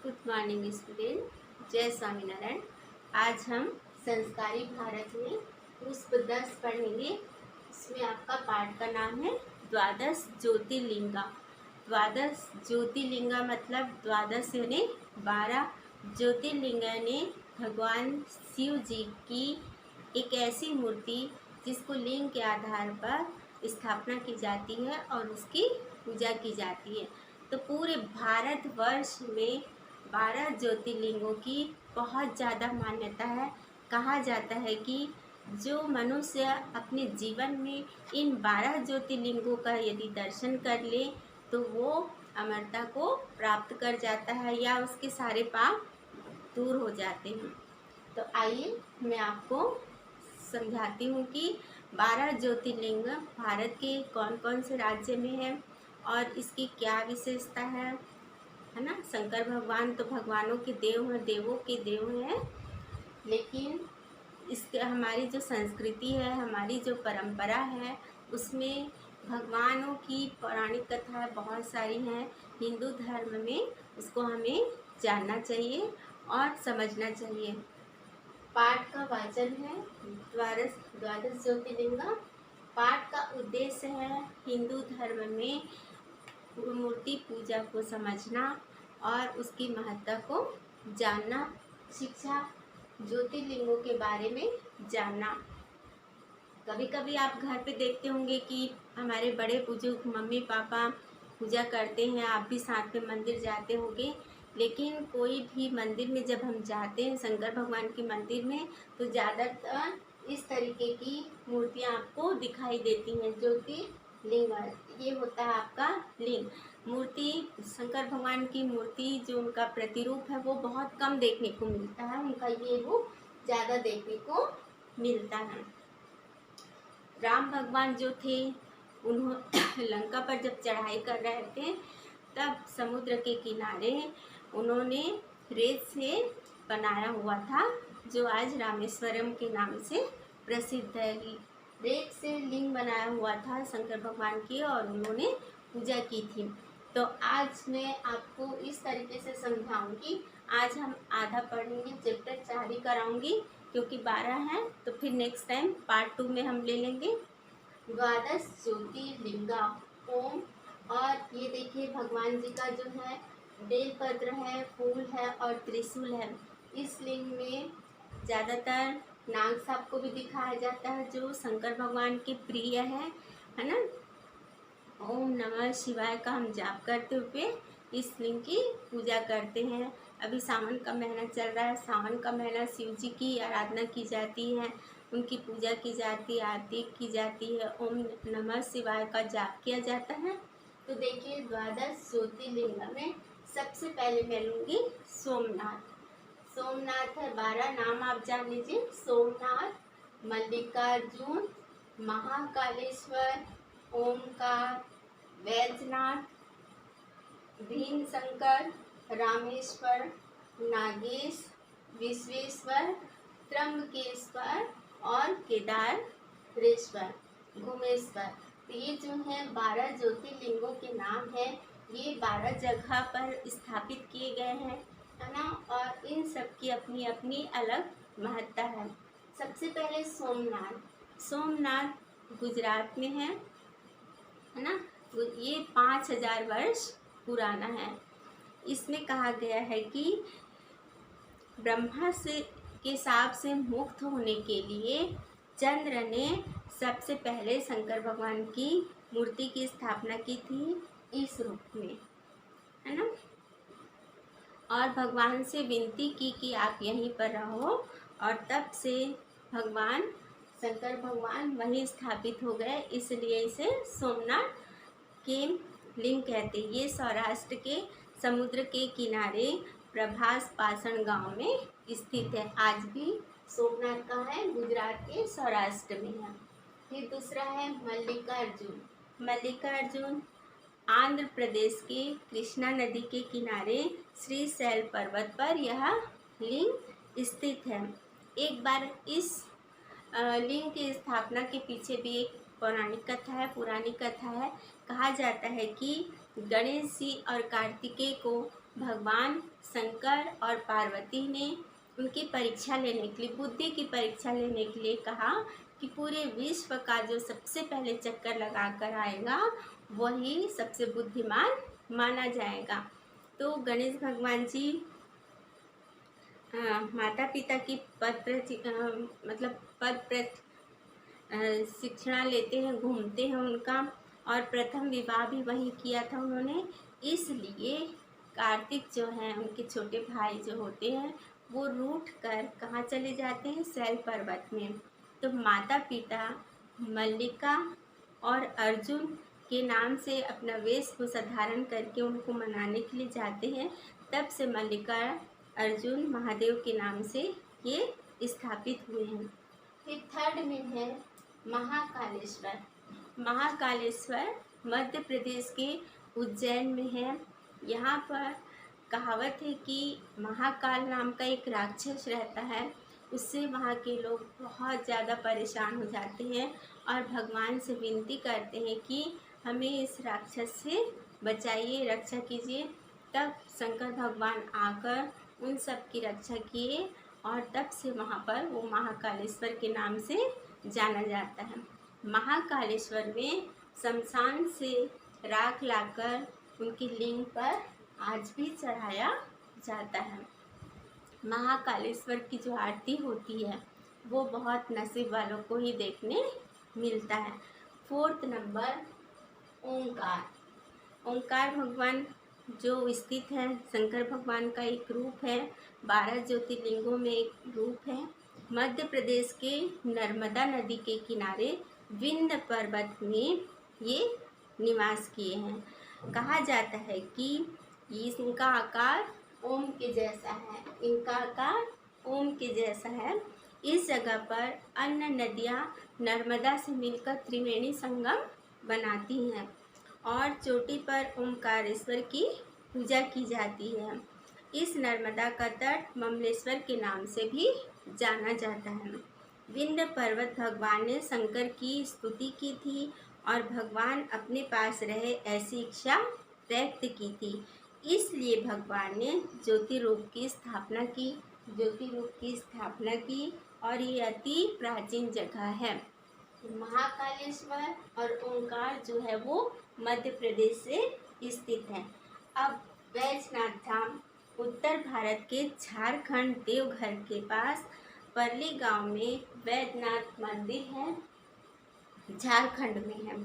Good morning student, जय स्वामीनारायण। आज हम संस्कारी भारत में पुष्प 10 पढ़ेंगे। इसमें आपका पाठ का नाम है द्वादश ज्योतिर्लिंगा। द्वादश ज्योतिर्लिंगा मतलब द्वादश यानी 12 ज्योतिर्लिंग ने भगवान शिव जी की एक ऐसी मूर्ति जिसको लिंग के आधार पर स्थापना की जाती है और उसकी पूजा की जाती है। तो पूरे भारतवर्ष में 12 ज्योतिर्लिंगों की बहुत ज़्यादा मान्यता है। कहा जाता है कि जो मनुष्य अपने जीवन में इन 12 ज्योतिर्लिंगों का यदि दर्शन कर ले तो वो अमरता को प्राप्त कर जाता है या उसके सारे पाप दूर हो जाते हैं। तो आइए मैं आपको समझाती हूँ कि 12 ज्योतिर्लिंग भारत के कौन कौन से राज्य में है और इसकी क्या विशेषता है ना। शंकर भगवान तो भगवानों के देव हैं, देवों के देव हैं, लेकिन इसके हमारी जो संस्कृति है, हमारी जो परंपरा है, उसमें भगवानों की पौराणिक कथाएं बहुत सारी हैं। हिंदू धर्म में उसको हमें जानना चाहिए और समझना चाहिए। पाठ का वाचन है द्वादश ज्योतिर्लिंगा। पाठ का उद्देश्य है हिंदू धर्म में मूर्ति पूजा को समझना और उसकी महत्ता को जानना, शिक्षा ज्योतिर्लिंगों के बारे में जानना। कभी कभी आप घर पे देखते होंगे कि हमारे बड़े बुजुर्ग मम्मी पापा पूजा करते हैं, आप भी साथ में मंदिर जाते होंगे। लेकिन कोई भी मंदिर में जब हम जाते हैं शंकर भगवान के मंदिर में, तो ज़्यादातर इस तरीके की मूर्तियाँ आपको दिखाई देती हैं। ज्योतिर्लिंग ये होता है आपका लिंग। मूर्ति शंकर भगवान की मूर्ति जो उनका प्रतिरूप है वो बहुत कम देखने को मिलता है, उनका ये रूप ज़्यादा देखने को मिलता है। राम भगवान जो थे उन्होंने लंका पर जब चढ़ाई कर रहे थे तब समुद्र के किनारे उन्होंने रेत से बनाया हुआ था जो आज रामेश्वरम के नाम से प्रसिद्ध है। रेत से लिंग बनाया हुआ था शंकर भगवान की और उन्होंने पूजा की थी। तो आज मैं आपको इस तरीके से समझाऊंगी। आज हम आधा पढ़ेंगे, चैप्टर 4 ही कराऊंगी क्योंकि 12 हैं, तो फिर नेक्स्ट टाइम पार्ट 2 में हम ले लेंगे। द्वादश ज्योतिर्लिंगा ओम। और ये देखिए भगवान जी का जो है बेलपत्र है, फूल है और त्रिशूल है। इस लिंग में ज़्यादातर नाग साप को भी दिखाया जाता है जो शंकर भगवान के प्रिय है ना। ओम नमः शिवाय का हम जाप करते हुए इस लिंग की पूजा करते हैं। अभी सावन का महीना चल रहा है, सावन का महीना शिव जी की आराधना की जाती है, उनकी पूजा की जाती है, आरती की जाती है, ओम नमः शिवाय का जाप किया जाता है। तो देखिए द्वादश ज्योतिर्लिंग में सबसे पहले मैं लूँगी सोमनाथ। सोमनाथ है, 12 नाम आप जान लीजिए। सोमनाथ, मल्लिकार्जुन, महाकालेश्वर, ओमकार, वैद्यनाथ, भीमशंकर, रामेश्वर, नागेश, विश्वेश्वर, त्र्यंबकेश्वर और केदारेश्वर, घुमेश्वर। तो ये जो है 12 ज्योतिर्लिंगों के नाम है। ये 12 जगह पर स्थापित किए गए हैं, है ना। और इन सब की अपनी अपनी अलग महत्ता है। सबसे पहले सोमनाथ। सोमनाथ गुजरात में है ना। ये 5000 वर्ष पुराना है। इसमें कहा गया है कि ब्रह्मा से के शाप से मुक्त होने के लिए चंद्र ने सबसे पहले शंकर भगवान की मूर्ति की स्थापना की थी इस रूप में, है ना। और भगवान से विनती की कि आप यहीं पर रहो, और तब से भगवान शंकर भगवान वहीं स्थापित हो गए, इसलिए इसे सोमनाथ के लिंग कहते हैं। ये सौराष्ट्र के समुद्र के किनारे प्रभास पाषण गांव में स्थित है। आज भी सोमनाथ का है, गुजरात के सौराष्ट्र में है। फिर दूसरा है मल्लिकार्जुन। मल्लिकार्जुन आंध्र प्रदेश के कृष्णा नदी के किनारे श्रीशैल पर्वत पर यह लिंग स्थित है। एक बार इस लिंग की स्थापना के पीछे भी एक पौराणिक कथा है, पुरानी कथा है। कहा जाता है कि गणेश जी और कार्तिकेय को भगवान शंकर और पार्वती ने उनकी परीक्षा लेने के लिए, बुद्धि की परीक्षा लेने के लिए कहा कि पूरे विश्व का जो सबसे पहले चक्कर लगा कर आएगा वही सबसे बुद्धिमान माना जाएगा। तो गणेश भगवान जी माता पिता की पद शिक्षणा लेते हैं, घूमते हैं उनका, और प्रथम विवाह भी वहीं किया था उन्होंने। इसलिए कार्तिक जो हैं, उनके छोटे भाई जो होते हैं, वो रूठ कर कहाँ चले जाते हैं, शैल पर्वत में। तो माता पिता मल्लिका और अर्जुन के नाम से अपना वेशभूषा धारण करके उनको मनाने के लिए जाते हैं। तब से मल्लिका अर्जुन महादेव के नाम से ये स्थापित हुए हैं। फिर थर्ड में है महाकालेश्वर। महाकालेश्वर मध्य प्रदेश के उज्जैन में है। यहाँ पर कहावत है कि महाकाल नाम का एक राक्षस रहता है, उससे वहाँ के लोग बहुत ज़्यादा परेशान हो जाते हैं और भगवान से विनती करते हैं कि हमें इस राक्षस से बचाइए, रक्षा कीजिए। तब शंकर भगवान आकर उन सब की रक्षा किए और तब से वहाँ पर वो महाकालेश्वर के नाम से जाना जाता है। महाकालेश्वर में शमशान से राख लाकर उनकी लिंग पर आज भी चढ़ाया जाता है। महाकालेश्वर की जो आरती होती है वो बहुत नसीब वालों को ही देखने मिलता है। फोर्थ नंबर ओंकार। ओंकार भगवान जो स्थित है, शंकर भगवान का एक रूप है, 12 ज्योतिर्लिंगों में एक रूप है। मध्य प्रदेश के नर्मदा नदी के किनारे विंध्य पर्वत में ये निवास किए हैं। कहा जाता है कि इनका आकार ओम के जैसा है, इनका आकार ओम के जैसा है। इस जगह पर अन्य नदियाँ नर्मदा से मिलकर त्रिवेणी संगम बनाती हैं और चोटी पर ओमकारेश्वर की पूजा की जाती है। इस नर्मदा का तट ममलेश्वर के नाम से भी जाना जाता है। विंध्य पर्वत भगवान ने शंकर की स्तुति की थी और भगवान अपने पास रहे ऐसी इच्छा व्यक्त की थी, इसलिए भगवान ने ज्योति रूप की स्थापना की और ये अति प्राचीन जगह है। महाकालेश्वर और ओंकार जो है वो मध्य प्रदेश से स्थित है। अब वैजनाथ धाम उत्तर भारत के झारखंड देवघर के पास परली गांव में वैद्यनाथ मंदिर है, झारखंड में है।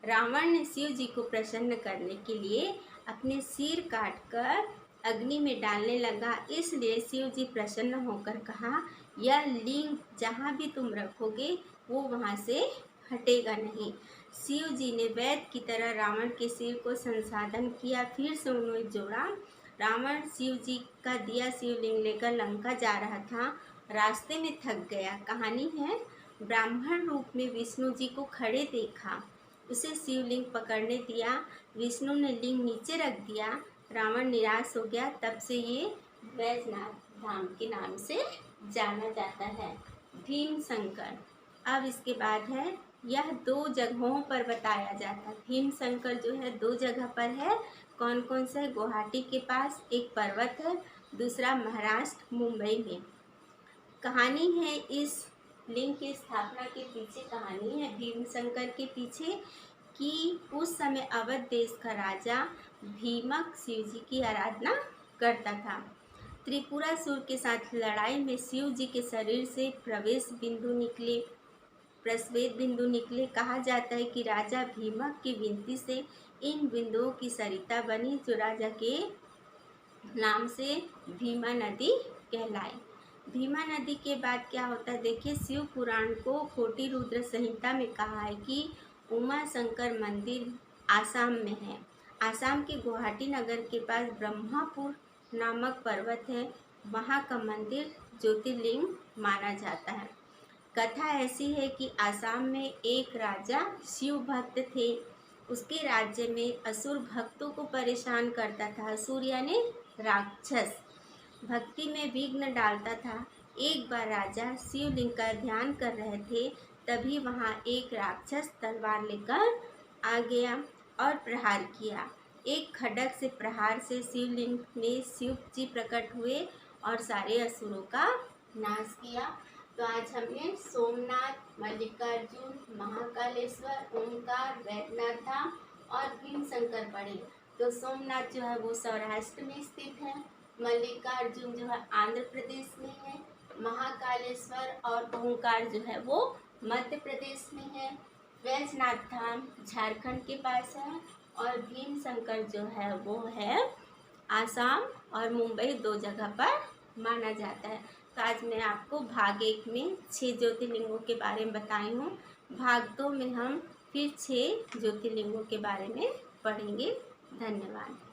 रावण ने शिव जी को प्रसन्न करने के लिए अपने सिर काटकर अग्नि में डालने लगा, इसलिए शिव जी प्रसन्न होकर कहा, यह लिंग जहाँ भी तुम रखोगे वो वहाँ से हटेगा नहीं। शिव जी ने वैद्य की तरह रावण के सिर को संसाधन किया, फिर से उन्हें जोड़ा। रावण शिव जी का दिया शिवलिंग लेकर लंका जा रहा था, रास्ते में थक गया। कहानी है, ब्राह्मण रूप में विष्णु जी को खड़े देखा, उसे शिवलिंग पकड़ने दिया, विष्णु ने लिंग नीचे रख दिया, रावण निराश हो गया। तब से ये वैजनाथ धाम के नाम से जाना जाता है। भीम शंकर। अब इसके बाद है, यह 2 जगहों पर बताया जाता है। भीम शंकर जो है 2 जगह पर है। कौन कौन सा है? गुवाहाटी के पास एक पर्वत है, दूसरा महाराष्ट्र मुंबई में। कहानी है, इस लिंग की स्थापना के पीछे कहानी है भीम शंकर के पीछे कि उस समय अवध देश का राजा भीमक शिव जी की आराधना करता था। त्रिपुरासुर के साथ लड़ाई में शिव जी के शरीर से प्रस्वेद बिंदु निकले। कहा जाता है कि राजा भीमक की विनती से इन बिंदुओं की सरिता बनी, जो राजा के नाम से भीमा नदी कहलाई। भीमा नदी के बाद क्या होता है देखिए, शिव पुराण को कोटि रुद्र संहिता में कहा है कि उमा शंकर मंदिर आसाम में है। आसाम के गुवाहाटी नगर के पास ब्रह्मपुर नामक पर्वत है, वहाँ का मंदिर ज्योतिर्लिंग माना जाता है। कथा ऐसी है कि आसाम में एक राजा शिव भक्त थे, उसके राज्य में असुर भक्तों को परेशान करता था। असुर यानी राक्षस, भक्ति में विघ्न डालता था। एक बार राजा शिवलिंग का ध्यान कर रहे थे, तभी वहाँ एक राक्षस तलवार लेकर आ गया और प्रहार किया। एक खड्ग से प्रहार से शिवलिंग में शिव जी प्रकट हुए और सारे असुरों का नाश किया। तो आज हमने सोमनाथ, मल्लिकार्जुन, महाकालेश्वर, ओंकार, वैद्यनाथ धाम और भीमशंकर पढ़े। तो सोमनाथ जो है वो सौराष्ट्र में स्थित है, मल्लिकार्जुन जो है आंध्र प्रदेश में है, महाकालेश्वर और ओंकार जो है वो मध्य प्रदेश में है, वैद्यनाथ धाम झारखंड के पास है और भीमशंकर जो है वो है आसाम और मुंबई, 2 जगह पर माना जाता है। तो आज मैं आपको भाग 1 में 6 ज्योतिर्लिंगों के बारे में बताई हूँ। भाग 2 में हम फिर 6 ज्योतिर्लिंगों के बारे में पढ़ेंगे। धन्यवाद।